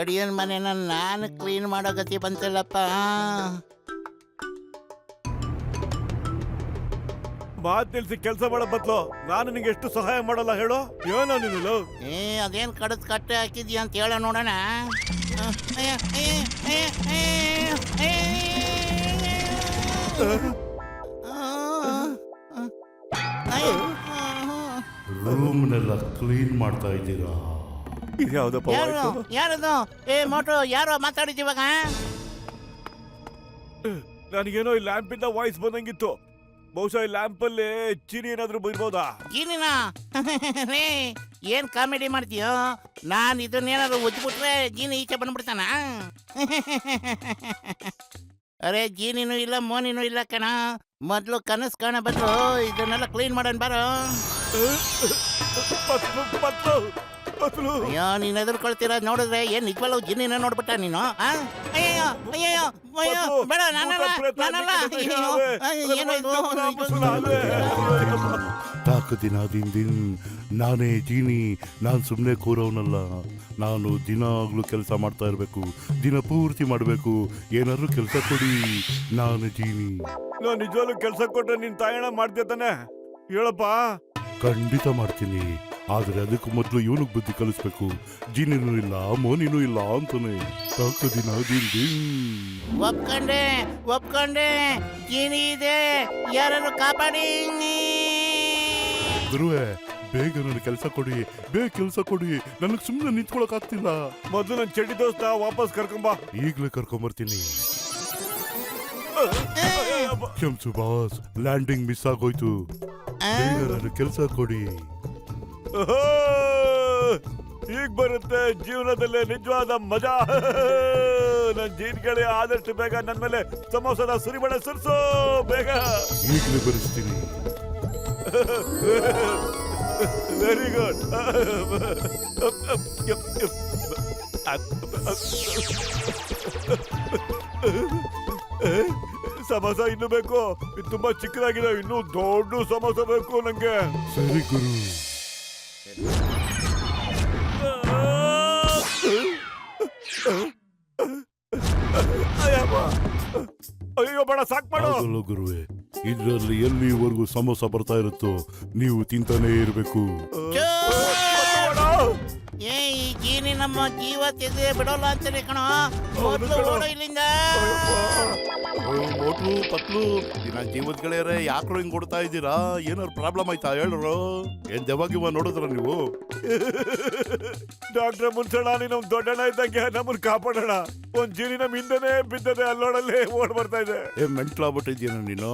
ತಡಿಯನ್ ಮನೆನ ನಾನು ಕ್ಲೀನ್ ಮಾಡೋ ಗತಿ ಬಂತಲ್ಲಪ್ಪ. ಮಾತ್ ನಿಲ್ಸಿ ಕೆಲಸ ಮಾಡೋ ಬದ್ಲು ನಾನು ನಿಂಗೆ ಎಷ್ಟು ಸಹಾಯ ಮಾಡಲ್ಲ ಹೇಳು. ಏನೋ ನೀನು ಅದೇನ್ ಕಡದ್ ಕಟ್ಟೆ ಹಾಕಿದ್ಯಾ ಅಂತ ಹೇಳ ನೋಡೋಣ. ರೂಮ್ನೆಲ್ಲ ಕ್ಲೀನ್ ಮಾಡ್ತಾ ಇದ್ದೀರಾ? ಇದ್ಯಾವ್ದಪ್ಪ ಯಾರದು? ಮೋಟು ಯಾರೋ ಮಾತಾಡಿದೀವಾಗ? ನನಗೇನೋ ಈ ಲ್ಯಾಂಪಿಂದ ವಾಯ್ಸ್ ಬಂದಂಗಿತ್ತು. ಬಹುಶಃ ಈ ಲ್ಯಾಂಪ್ ಅಲ್ಲಿ ಚೀನಿ ಏನಾದ್ರು ಬರ್ಬೋದಾ? ಜೀನಿನಾ? ರೇ ಏನ್ ಕಾಮಿಡಿ ಮಾಡ್ತೀಯೋ? ನಾನ್ ಇದನ್ನೇನಾದ್ರು ಒದ್ಬಿಟ್ರೆ ಜೀನಿ ಈಚೆ ಬಂದ್ಬಿಡ್ತಾನ? ಅರೆ ಜೀನಿನೂ ಇಲ್ಲ ಮೋನಿನೂ ಇಲ್ಲ ಕಣ. ಮೊದ್ಲು ಕನಸು ಕಾಣ ಬದ್ರು ಇದನ್ನೆಲ್ಲ ಕ್ಲೀನ್ ಮಾಡೋಣ ಬಾರೋ. ಅಯ್ಯೋ ನೀನ್ ಎದುರ್ಕೊಳ್ತೀರ ನೋಡಿದ್ರೆ ಏನ್ ನಿಜವಲ್ಲ ಜಿನ್ನಿನ ನೋಡ್ಬಿಟ್ಟ ನೀನು? ಅಯ್ಯೋ ಅಯ್ಯೋ ಅಯ್ಯೋ ಬೇಡ ನಾನಲ್ಲ. ಏನೋ ಇದು ತಾಕದಿನ ದಿನ ನಾನೇ ಜೀನಿ. ನಾನು ಸುಮ್ಮನೆ ಕೂರೋನಲ್ಲ. ನಾನು ದಿನಾಗ್ಲೂ ಕೆಲಸ ಮಾಡ್ತಾ ಇರಬೇಕು, ದಿನ ಪೂರ್ತಿ ಮಾಡಬೇಕು. ಏನಾದ್ರು ಕೆಲಸ ಕೊಡಿ, ನಾನು ಜೀನಿ. ನಾನು ನಿಜವಾಗ್ಲೂ ಕೆಲಸ ಕೊಟ್ರೆ ನಿನ್ ತಾಯಣ ಮಾಡ್ತೀಯ ತಾನೆ? ಹೇಳಪ್ಪ. ಖಂಡಿತ ಮಾಡ್ತೀನಿ, ಆದ್ರೆ ಅದಕ್ಕೂ ಮೊದಲು ಇವನಿಗೆ ಬುದ್ಧಿ ಕಲಿಸ್ಬೇಕು. ಜೀನಿನೂ ಇಲ್ಲ ಮೋನಿನೂ ಇಲ್ಲ ಅಂತಾನೆ. ತಾಕದಿನ ದಿನ ಒಪ್ಕೊಂಡೆ ಜೀನಿ ಇದೆ, ಯಾರನ್ನು ಕಾಪಾಡಿ. ಗುರುವೆ ಬೇಗ ನನಗೆ ಕೆಲಸ ಕೊಡಿ, ಬೇಗ ಕೆಲಸ ಕೊಡಿ. ನನಗೆ ಸುಮ್ಮನೆ ನಿಂತ್ಕೊಳಕ್ ಆಗ್ತಿಲ್ಲ. ಮೊದಲು ನನ್ನ ಚಡ್ಡಿ ದೋಸ್ತ ವಾಪಸ್ ಕರ್ಕೊಂಬಾ. ಈಗ್ಲೇ ಕರ್ಕೊಂಬರ್ತೀನಿ. ಕ್ಷಮ್ಸು ಬಾಸ್, ಲ್ಯಾಂಡಿಂಗ್ ಮಿಸ್ ಆಗೋಯ್ತು. ಬೇಗ ನನಗೆ ಕೆಲಸ ಕೊಡಿ. ಈಗ ಬರುತ್ತೆ ಜೀವನದಲ್ಲಿ ನಿಜವಾದ ಮಜಾ. ನನ್ ಜೀನ್ಗಳೇ ಆದಷ್ಟು ಬೇಗ ನನ್ ಮೇಲೆ ಸಮೋಸದ ಸುರಿಬಳೆ ಸುರಿಸೋ ಬೇಗ. ಈಗಲೇ ಬರೆಸ್ತೀನಿ. Very good. ಸಮೋಸ ಇನ್ನು ಬೇಕು? ಇದು ತುಂಬಾ ಚಿಕ್ಕದಾಗಿದೆ, ಇನ್ನು ದೊಡ್ಡ ಸಮೋಸ ಬೇಕು ನಂಗೆ. ಸರಿ ಗುರು. ಅಯ್ಯೋ ಬೇಡ, ಸಾಕ್ ಮಾಡು. ಗುರುವೆ, ಇದ್ರಲ್ಲಿ ಎಲ್ಲಿವರೆಗೂ ಸಮೋಸ ಬರ್ತಾ ಇರುತ್ತೋ ನೀವು ತಿಂತಾನೆ ಇರ್ಬೇಕು. ಈ ಜೀನಿ ನಮ್ಮ ಜೀವ ತೆಗೆದು ಬಿಡೋಲ್ಲ ಅಂತಾನೆ ಕಣೋ. ಮೊದ್ಲು ಓಡೋ ಇಲ್ಲಿಂದ. ಮೋಟ್ಲು ಪತ್ಲು ದಿನ ಜೀವದ ಗೆಳೆಯರೇ ಯಾಕೋ ಹಿಂಗ್ ಕೊಡ್ತಾ ಇದ್ದೀರಾ? ಏನಾದ್ರು ಪ್ರಾಬ್ಲಮ್ ಆಯ್ತಾ ಹೇಳ್ರು? ಏನ್ ದೆವಾಗಿವ ನೋಡಿದ್ರ ನೀವು? ಡಾಕ್ಟರ್ ಮುನ್ಸಣ್ಣ, ನೀನು ದೊಡ್ಡಣ್ಣ ಇದ್ದಂಗೆ ನಮ್ಮನ್ನ ಕಾಪಾಡೋಣ. ಒಂದ್ ಜೀನಿ ನಮ್ ಹಿಂದೆನೆ ಬಿದ್ದದೆ, ಅಲ್ಲೋಡಲ್ಲಿ ಓಡ್ ಬರ್ತಾ ಇದೆ. ಮೆಂಟ್ಲಾಗ್ಬಿಟ್ಟಿದ್ಯೇನ ನೀನು?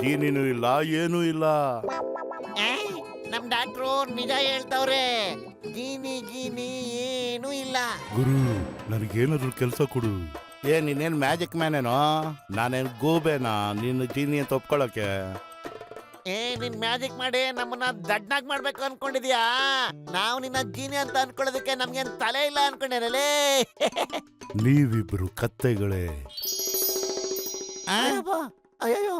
ಜೀನಿನೂ ಇಲ್ಲ ಏನೂ ಇಲ್ಲ. ನಮ್ ಡಾಕ್ಟ್ರು ನಿಜ ಹೇಳ್ತವ್ರೆ, ಜೀನಿ ಗೀನಿ ಏನೂ ಇಲ್ಲ. ಗುರು ನನಗೇನಾದ್ರು ಕೆಲಸ ಕೊಡು. ನೀನೇನ್ ಮ್ಯಾಜಿಕ್ ಮ್ಯಾನೇನೋ? ನಾನೇನ್ ಗೋಬೇನಾ ನೀನು ಜೀನಿ ಅಂತ ಒಪ್ಕೊಳಕ್ಕೆ? ನಿನ್ ಮ್ಯಾಜಿಕ್ ಮಾಡಿ ನಮ್ಮನ್ನ ದಡ್ಡನಾಗ್ ಮಾಡ್ಬೇಕು ಅನ್ಕೊಂಡಿದ್ಯಾ? ನಾವು ನಿನ್ನ ಜೀನಿ ಅಂತ ಅನ್ಕೊಳ್ಳೋದಕ್ಕೆ ನಮ್ಗೇನ್ ತಲೆ ಇಲ್ಲ ಅನ್ಕೊಂಡೇನಲ್ಲೇ. ನೀವಿಬ್ರು ಕತ್ತೆಗಳೇ. ಅಯ್ಯೋ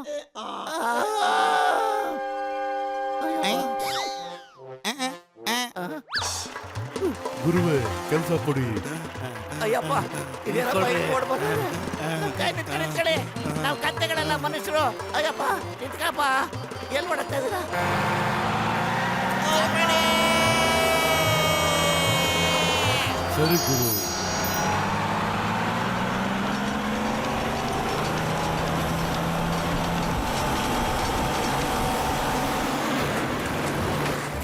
ಗುರುವೆ ಕೆಲಸ ಕೊಡಿ. ಅಯ್ಯಪ್ಪ ನಾವು ಕತ್ತೆಗಳೆಲ್ಲ ಮನುಷ್ಯರು. ಅಯ್ಯಪ್ಪ ನಿಂತ್ಕಪ್ಪ, ಎಲ್ ಮಾಡತ್ತಾ ಇದ್ದೀರಾ? ಸರಿ ಗುರು.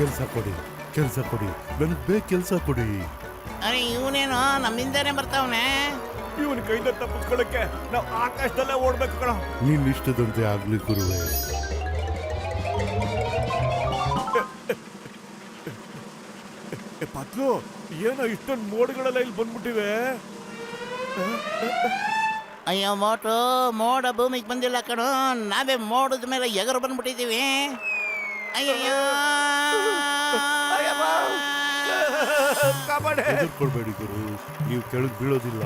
ಕೆಲಸ ಕೊಡಿ, ಕೆಲಸ ಕೊಡಿ, ನನಗೆ ಬೇಗ ಕೆಲಸ ಕೊಡಿ. ಅರೆ ಇವನೇನೋ ನಮ್ಮಿಂದಾನೆ ಬರ್ತಾವನೆ. ಇವನ್ ಕೈಯಿಂದ ತಪ್ಪಿಸ್ಕೊಳ್ಳಕ್ಕೆ ನಾವು ಆಕಾಶದಲ್ಲೇ ಓಡ್ಬೇಕು ಕಣ. ನಿನ್ನ ಇಷ್ಟದಂತೆ ಆಗ್ಲಿ ಗುರುವೆ. ಪತ್ಲು, ಏನೋ ಇಷ್ಟೊಂದು ಮೋಡ್ಗಳೆಲ್ಲ ಇಲ್ಲಿ ಬಂದ್ಬಿಟ್ಟಿವೆ. ಅಯ್ಯೋ ಮೋಟು, ಮೋಡ ಭೂಮಿಗೆ ಬಂದಿಲ್ಲ ಕಣೋ, ನಾವೇ ಮೋಡದ ಮೇಲೆ ಎಗರು ಬಂದ್ಬಿಟ್ಟಿದೀವಿ. ಅಯ್ಯಯ್ಯೋ ಕೊಡ್ಬೇಡಿ ಗುರು, ನೀವು ಕೆಳಗೆ ಬೀಳೋದಿಲ್ಲ.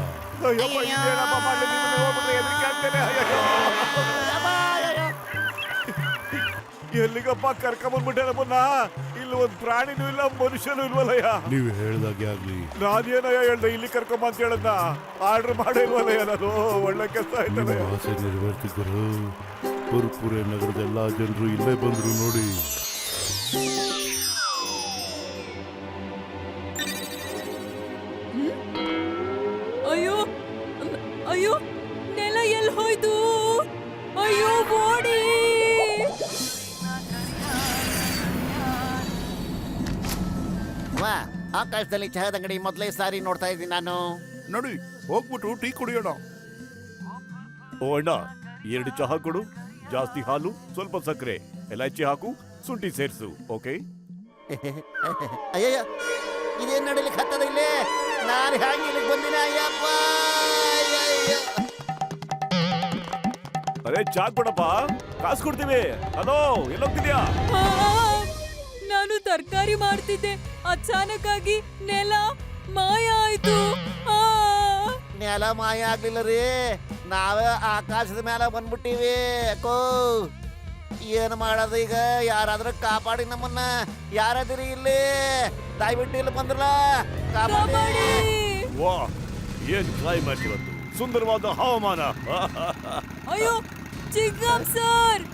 ಎಲ್ಲಿಗಪ್ಪ ಕರ್ಕೊಂಡ್ಬಂದ್ಬಿಟ್ಟೆ ನಮ್ಮನ್ನ? ಈ ಇಲ್ಲಿ ಒಂದ್ ಪ್ರಾಣಿನೂ ಇಲ್ಲ ಮನುಷ್ಯನೂ ಇಲ್ವಲ್ಲಯ್ಯ. ನೀವು ಹೇಳ್ದಾಗೆ ಆಗ್ಲಿ. ನಾನೇನಯ್ಯ ಹೇಳ್ದೆ ಇಲ್ಲಿ ಕರ್ಕೊಂಬ ಅಂತ ಹೇಳದ್ನ ಆರ್ಡರ್ ಮಾಡಿಲ್ವಲ್ಲಯ್ಯ ನಾನು. ಒಳ್ಳೆ ಕೆಲಸ ನಿಮ್ಮ ಆಯ್ತಲ್ಲ. ಆಸೆ ನೆರವೇರ್ತಿದ್ದರು. ಪುರ್ಪುರೆ ನಗರದ ಎಲ್ಲಾ ಜನರು ಇಲ್ಲೇ ಬಂದ್ರು ನೋಡಿ. ಅಯ್ಯೋ ಅಯ್ಯೋ, ನೆಲ ಎಲ್ಲಿ ಹೋಯ್ತು? ಅಯ್ಯೋ ಬಾಡಿ! ವಾ, ಆಕಾಶದಲ್ಲಿ ಚಹದ ಅಂಗಡಿ ಮೊದಲೇ ಸಾರಿ ನೋಡ್ತಾ ಇದ್ದೀನಿ ನಾನು. ನೋಡಿ, ಹೋಗ್ಬಿಟ್ಟು ಟೀ ಕುಡಿಯೋಣ. ಓ ಅಣ್ಣ, 2 ಚಹಾ ಕೊಡು, ಜಾಸ್ತಿ ಹಾಲು, ಸ್ವಲ್ಪ ಸಕ್ಕರೆ, ಎಲೈಚಿ ಹಾಕು, ಶುಂಠಿ ಸೇರ್ಸು. ಓಕೆ? ಅಯ್ಯಯ್ಯ, ಇದೇನ್ ನಡಿಲಿಕ್ಕೆ ಹತ್ತದ ಇಲ್ಲಿ? ನಾನು ಹೇಗೆ ಇಲ್ಲಿಗೆ ಬಂದಿನ? ಅಯ್ಯಪ್ಪ, ಅಯ್ಯಯ್ಯೋ. ಅರೆ ಚಾ ಕೊಡಪ್ಪ, ಕಾಸು ಕೊಡ್ತೀವಿ. ಹಲೋ, ಎಲ್ಲೋಗ್ತಿದ್ಯಾ? ಆ, ನಾನು ತರಕಾರಿ ಮಾಡ್ತಿದ್ದೆ, ಅಚಾನಕ್ ಆಗಿ ನೆಲ ಮಾಯ ಆಯ್ತು. ಆ, ನೆಲ ಮಾಯ ಆಗ್ಲಿಲ್ಲ ರೀ, ನಾವೇ ಆಕಾಶದ ಮೇಲೆ ಬಂದ್ಬಿಟ್ಟಿವಿ. ಅಕ್ಕೋ, ಏನು ಮಾಡೋದು ಈಗ? ಯಾರಾದ್ರೂ ಕಾಪಾಡಿ ನಮ್ಮನ್ನ. ಯಾರಾದಿರಿ ಇಲ್ಲಿ? ದಯವಿಟ್ಟು ಇಲ್ಲಿ ಬಂದ್ರಲ್ಲ, ಕಾಪಾಡಿ. ಕಾಪಾಡಿ! ವಾ, ಏನ್ ಕ್ಲೈಮೇಟ್ ಇವತ್ತು, ಸುಂದರವಾದ ಹವಾಮಾನ. ಅಯ್ಯೋ, ಚಿಂಗಂ ಸರ್,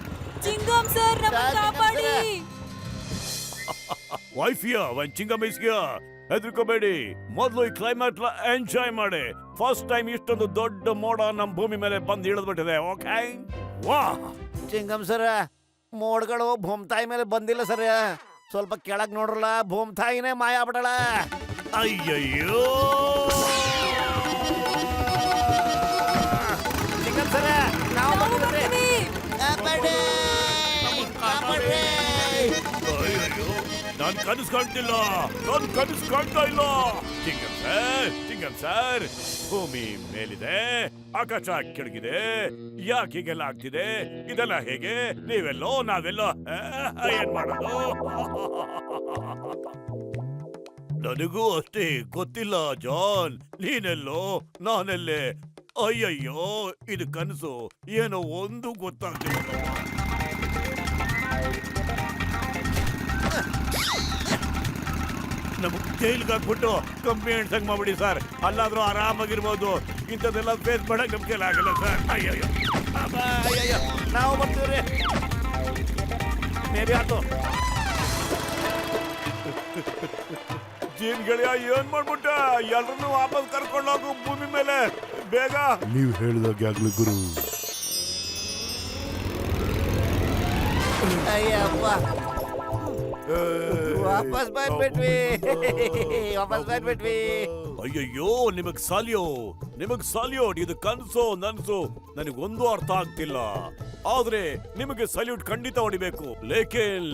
ನಮ್ಮ ಕಾಪಾಡಿ! ವೈಫಿಯಾ ವನ್ ಚಿಂಗಮ್ ಇಸ್ ಹಿಯರ್. ಹೆದರ್ಕೋಬೇಡಿ, ಮೊದಲು ಈ ಕ್ಲೈಮೇಟ್ ಎಂಜಾಯ್ ಮಾಡಿ. ಫಸ್ಟ್ ಟೈಮ್ ಇಷ್ಟೊಂದು ದೊಡ್ಡ ಮೋಡ ನಮ್ಮ ಭೂಮಿ ಮೇಲೆ ಬಂದು ಇಳಿದ್ಬಿಟ್ಟಿದೆ. ಓಕೆ? ವಾ, ಚಿಂಗಮ್ ಸರ, ಮೋಡ್ಗಳು ಭೂಮ್ತಾಯಿ ಮೇಲೆ ಬಂದಿಲ್ಲ ಸರ್. ಸ್ವಲ್ಪ ಕೆಳಗ್ ನೋಡ್ರಲ್ಲ, ಭೂಮ್ತಾಯಿನೇ ಮಾಯ ಆಗ್ಬಿಡಳ. ಅಯ್ಯಯ್ಯೋ, ಚಿಂಗಮ್ ಸರ, ನಾವು ನಾವು ಬಂದ್ಬಿಟ್ರಿ. ಬರ್ತೀವಿ. ಕಾಪಾಡಿ, ಕಾಪಾಡ್ರಿ. ಅಯ್ಯಯ್ಯೋ, ನಾನ್ ಕನಸು ಕಾಣ್ತಿಲ್ಲ, ನಾನ್ ಕನಸು ಕಾಣ್ತಾ ಇಲ್ಲ. ಚಿಂಗಮ್ ಸರ್, ಭೂಮಿ ಮೇಲಿದೆ, ಆಕಾಶ ಕೆಳಗಿದೆ. ಯಾಕೆ ಹೀಗೆಲ್ಲ ಆಗ್ತಿದೆ? ಇದೆಲ್ಲ ಹೇಗೆ? ನೀವೆಲ್ಲೋ, ನಾವೆಲ್ಲೋ, ಏನ್ ಮಾಡೋದು? ನನಗೂ ಅಷ್ಟೇ ಗೊತ್ತಿಲ್ಲ ಜಾನ್. ನೀನೆಲ್ಲೋ, ನಾನೆಲ್ಲೇ? ಅಯ್ಯಯ್ಯೋ, ಇದು ಕನಸು, ಏನೋ ಒಂದು ಗೊತ್ತಾಗ್ತಿಲ್ಲ. ನಮಗ್ ಜೈಲ್ಗೆ ಹಾಕ್ಬಿಟ್ಟು ಕಂಪ್ನಿ ಹೆಣ್ಸಂಗ್ ಮಾಡ್ಬಿಡಿ ಸರ್. ಅಲ್ಲಾದ್ರೂ ಆರಾಮಾಗಿರ್ಬೋದು. ಇಂಥದ್ದೆಲ್ಲ ಫೇಸ್ ಮಾಡಕ್ ನಮ್ ಕೈಲಿ ಆಗಲ್ಲ ಸರ್. ಅಯ್ಯಯ್ಯೋ, ಅಬ್ಬಾ, ಅಯ್ಯಯ್ಯೋ, ನಾವು ಬರ್ತೀವ್ರಿ. ಮೇಬಿ ಆತು. ಜೀನ್ ಗೆಳೆಯ, ಏನ್ ಮಾಡ್ಬಿಟ್ಟ? ಎಲ್ರನ್ನೂ ವಾಪಸ್ ಕರ್ಕೊಂಡೋಗು ಭೂಮಿ ಮೇಲೆ, ಬೇಗ. ನೀವು ಹೇಳ್ದಾಗೆ ಆಗ್ಲಿ ಗುರು. ಅಯ್ಯಪ್ಪ, ವಾಪಸ್ ಬಂದ್ಬಿಟ್ವಿ, ವಾಪಸ್ ಬಂದ್ಬಿಟ್ವಿ. ಅಯ್ಯಯ್ಯೋ, ನಿಮಗ್ ಸಾಲ್ಯೂಟ್. ಇದು ಕನ್ಸೋ ನನ್ಸು ನನಗೊಂದು ಅರ್ಥ ಆಗ್ತಿಲ್ಲ. ಆದ್ರೆ ನಿಮಗೆ ಸಲ್ಯೂಟ್ ಖಂಡಿತ ಹೊಡಿಬೇಕು. ಲೇಕಿನ್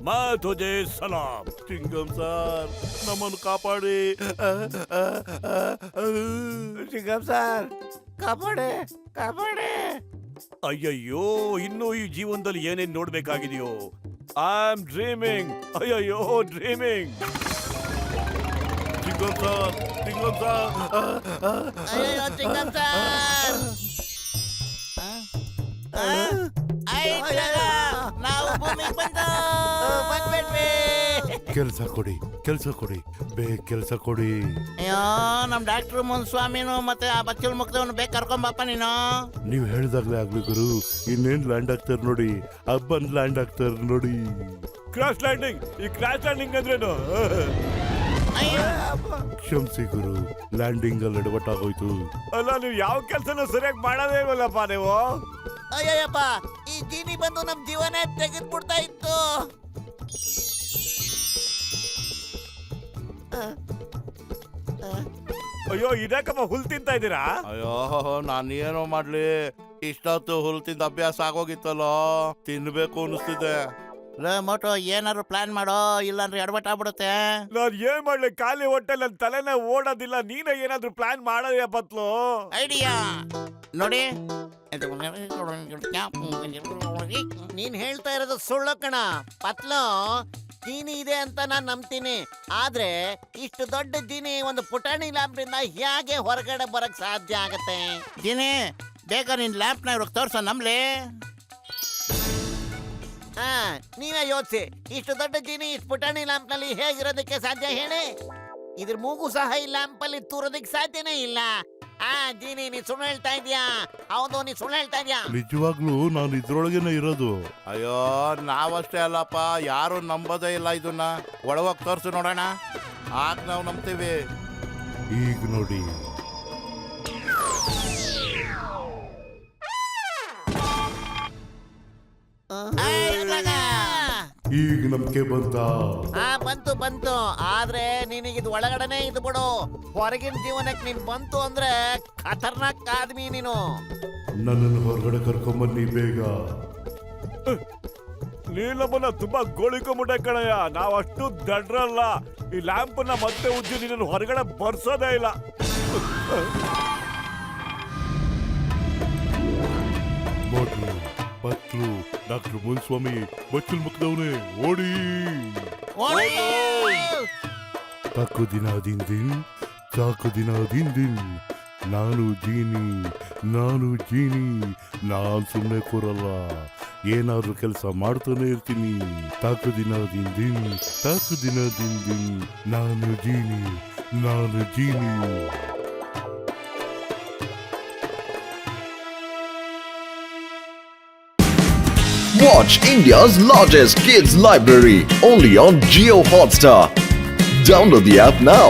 ಮೈ ತುಜೆ ಸಲಾಮ್. ಚಿಂಗಮ್ ಸರ್, ನಮ್ಮನ್ನು ಕಾಪಾಡಿ. ಚಿಂಗಮ್ ಸರ್, ಕಾಪಾಡಿ, ಕಾಪಾಡಿ. ಅಯ್ಯಯ್ಯೋ, ಇನ್ನೂ ಈ ಜೀವನದಲ್ಲಿ ಏನೇನ್ ನೋಡ್ಬೇಕಾಗಿದೆಯೋ. I am dreaming. ಅಯ್ಯಯ್ಯೋ, ಡ್ರೀಮಿಂಗ್. ಚಿಂಗಮ್ ಸರ್, ಅಯ್ಯೋ, ಚಿಂಗಮ್ ಸರ್. ನಾವು ಭೂಮಿಗೆ ಬಂದ್ಬಿಟ್ವಿ. ಕೆಲಸ ಕೊಡಿ, ಬೇಗ ಕೆಲಸ ಕೊಡಿ. ಅಯ್ಯೋ, ನಮ್ ಡಾಕ್ಟರ್ ಮುನ್ಸ್ವಾಮಿನು ಮತ್ತೆ ಆ ಬಚ್ಚಲ್ ಮುಕ್ತವನು ಬೇಗ ಕರ್ಕೊಂಬಪ್ಪ ನೀನು. ನೀವು ಹೇಳ್ದಾಗ್ಲೇ ಆಗ್ಲಿ ಗುರು. ಇನ್ನೇನ್ ಲ್ಯಾಂಡ್ ಆಗ್ತಾರ ನೋಡಿ, ಅಬ್ಬನ್ ಲ್ಯಾಂಡ್ ಆಗ್ತಾರ ನೋಡಿ. Crash landing. ಈ ಕ್ರಾಶ್ ಲ್ಯಾಂಡಿಂಗ್ ಅಂದ್ರೇನು? ಕ್ಷಮಿಸಿ ಗುರು, ಲ್ಯಾಂಡಿಂಗ್ ಅಲ್ಲಿ ಎಡವಟ್ಟಾಗೋಯ್ತು. ಅಲ್ಲ, ನೀವು ಯಾವ ಕೆಲಸನೂ ಸರಿಯಾಗಿ ಮಾಡೋದೇ ಇಲ್ವಲ್ಲಪ್ಪ ನೀವು. ಅಯ್ಯಯ್ಯಪ್ಪ, ಈ ಜೀನಿ ಬಂದು ನಮ್ ಜೀವನ ತೆಗೆದ್ಬಿಡ್ತಾ ಇತ್ತು. ಅಯ್ಯೋ, ಇದಕ್ಕಪ್ಪ ಹುಲ್ ತಿಂತಾ ಇದ್ದೀರಾ? ಅಯ್ಯೋ, ನಾನೇನೋ ಮಾಡ್ಲಿ, ಇಷ್ಟೊತ್ತು ಹುಲ್ ತಿಂದ ಅಭ್ಯಾಸ ಆಗೋಗಿತ್ತಲ್ಲ, ತಿನ್ಬೇಕು ಅನಿಸ್ತಿದೆ. ಮೋಟೋ, ಏನಾದ್ರು ಪ್ಲಾನ್ ಮಾಡೋ, ಇಲ್ಲಾಂದ್ರೆ ಎಡವಟ್ ಆಗ್ಬಿಡುತ್ತೆ. ನಾನ್ ಏನ್ ಮಾಡ್ಲಿ, ಖಾಲಿ ಹೊಟ್ಟೆ ನನ್ ತಲೆನೇ ಓಡೋದಿಲ್ಲ. ನೀನೇ ಏನಾದ್ರು ಪ್ಲಾನ್ ಮಾಡೋದೇ ಬತ್ಲು. ಐಡಿಯಾ ನೋಡಿ. ನೀನ್ ಹೇಳ್ತಾ ಇರೋದು ಸುಳ್ಳು ಕಣ ಪತ್ಲು. ಜೀನಿ ಇದೆ ಅಂತ ನಾನ್ ನಂಬ್ತೀನಿ, ಆದ್ರೆ ಇಷ್ಟು ದೊಡ್ಡ ಜೀನಿ ಒಂದು ಪುಟಾಣಿ ಲ್ಯಾಂಪ್ನಿಂದ ಹೇಗೆ ಹೊರಗಡೆ ಬರಕ್ ಸಾಧ್ಯ ಆಗತ್ತೆ? ಜೀನಿ, ಬೇಗ ನಿನ್ ಲ್ಯಾಂಪ್ ನ ಇವ್ರಿಗೆ ತೋರ್ಸ, ನಂಬ್ಲಿ. ಹಾ ನೀವೇ ಯೋಚಿಸಿ, ಇಷ್ಟು ದೊಡ್ಡ ಜೀನಿ ಇಷ್ಟು ಪುಟಾಣಿ ಲ್ಯಾಂಪ್ ನಲ್ಲಿ ಹೇಗಿರೋದಕ್ಕೆ ಸಾಧ್ಯ ಹೇಳಿ? ಇದ್ರ ಮೂಗು ಸಹ ಈ ಲ್ಯಾಂಪ್ ಅಲ್ಲಿ ತೂರೋದಕ್ಕೆ ಸಾಧ್ಯನೇ ಇಲ್ಲ. ಜೀನಿ ನೀ ಸುಳ್ಳು ಹೇಳ್ತಾ ಇದ್ಯಾ? ಹೌದು, ನೀ ಸುಳ್ಳು ಹೇಳ್ತಾ ಇದ್ಯಾ? ನಿಜವಾಗ್ಲೂ ನಾನು ಇದ್ರೊಳಗೇನೆ ಇರೋದು. ಅಯ್ಯೋ, ನಾವಷ್ಟೇ ಅಲ್ಲಪ್ಪ, ಯಾರು ನಂಬೋದೇ ಇಲ್ಲ ಇದನ್ನ. ಒಳಗೋಗಿ ತೋರ್ಸು ನೋಡೋಣ, ಆಗ ನಾವು ನಂಬ್ತೀವಿ. ಈಗ ನೋಡಿ, ಈಗ ನಂಬಿಕೆ ಬಂತಾ? ಬಂತು ಬಂತು. ಆದ್ರೆ ನಿನಗಿದ್ ಒಳಗಡೆನೆ ಇದು ಬಿಡು. ಹೊರಗಿನ ಜೀವನಕ್ಕೆ ನೀನ್ ಬಂತು ಅಂದ್ರೆ ಖತರ್ನಾಕ್ ಆದ್ಮಿ ನೀನು. ನನ್ನನ್ನು ಹೊರಗಡೆ ಕರ್ಕೊಂಬನ್ನಿ ಬೇಗ. ನೀನ್ ನಮ್ಮನ್ನ ತುಂಬಾ ಗೋಳಿಕೊಂಬಿಟ್ಟೆ ಕಣಯ್ಯ. ನಾವಷ್ಟು ದಡ್ರಲ್ಲ. ಈ ಲ್ಯಾಂಪ್ ನ ಮತ್ತೆ ಉಜ್ಜಿ ನಿನ್ನ ಹೊರಗಡೆ ಬರ್ಸೋದೇ ಇಲ್ಲ. ಮೋಟ್ಲು, ಬಟ್ಲು, ಡಾಕ್ಟರ್ ಮುನ್ಸ್ವಾಮಿ, ಬಚ್ಚಲ್ ಮುಖದವನೇ, ಓಡಿ. ತಾಕು ದಿನ ದಿನ್ ದಿನ್, ಚಾಕು ದಿನ ದಿನ್ ದಿನ್. ನಾನು ಜೀನಿ, ನಾನು ಜೀನಿ. ನಾನ್ ಸುಮ್ಮನೆ ಕೂರಲ್ಲ, ಏನಾದ್ರೂ ಕೆಲಸ ಮಾಡ್ತಾನೆ ಇರ್ತೀನಿ. ತಾಕು ದಿನ ದಿನ್ ದಿನ್, ತಾಕು ದಿನ ದಿನ್ ದಿನ್. ನಾನು ಜೀನಿ, ನಾನು Jeeni. Watch India's largest kids library only on Jio Hotstar. Download the app now.